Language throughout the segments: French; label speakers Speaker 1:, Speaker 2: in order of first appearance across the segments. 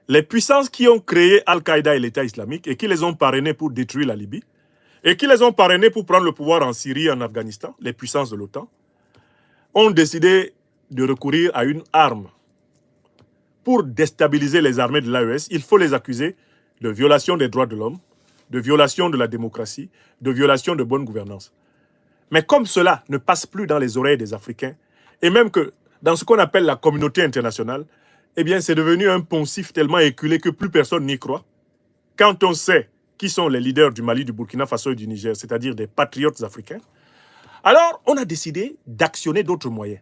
Speaker 1: les puissances qui ont créé Al-Qaïda et l'État islamique et qui les ont parrainés pour détruire la Libye et qui les ont parrainés pour prendre le pouvoir en Syrie et en Afghanistan, les puissances de l'OTAN, ont décidé de recourir à une arme. Pour déstabiliser les armées de l'AES, il faut les accuser de violation des droits de l'homme, de violation de la démocratie, de violation de bonne gouvernance. Mais comme cela ne passe plus dans les oreilles des Africains, et même que dans ce qu'on appelle la communauté internationale, eh bien c'est devenu un poncif tellement éculé que plus personne n'y croit. Quand on sait qui sont les leaders du Mali, du Burkina Faso et du Niger, c'est-à-dire des patriotes africains, alors on a décidé d'actionner d'autres moyens.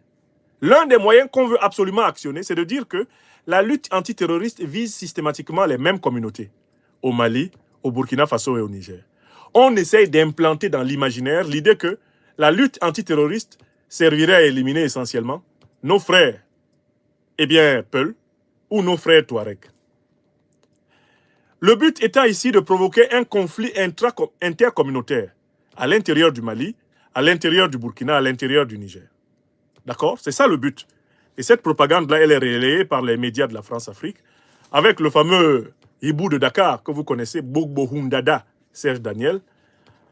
Speaker 1: L'un des moyens qu'on veut absolument actionner, c'est de dire que la lutte antiterroriste vise systématiquement les mêmes communautés, au Mali, au Burkina Faso et au Niger. On essaye d'implanter dans l'imaginaire l'idée que la lutte antiterroriste servirait à éliminer essentiellement nos frères, eh bien, Peul, ou nos frères Touareg. Le but étant ici de provoquer un conflit intercommunautaire à l'intérieur du Mali, à l'intérieur du Burkina, à l'intérieur du Niger. D'accord? C'est ça le but. Et cette propagande-là, elle est relayée par les médias de la France-Afrique, avec le fameux hibou de Dakar, que vous connaissez, Bogbo Hundada, Serge Daniel,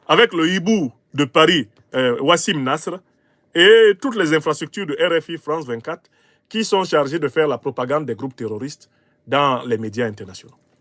Speaker 1: avec le hibou de Paris, Wassim Nasr, et toutes les infrastructures de RFI France 24, qui sont chargées de faire la propagande des groupes terroristes dans les médias internationaux.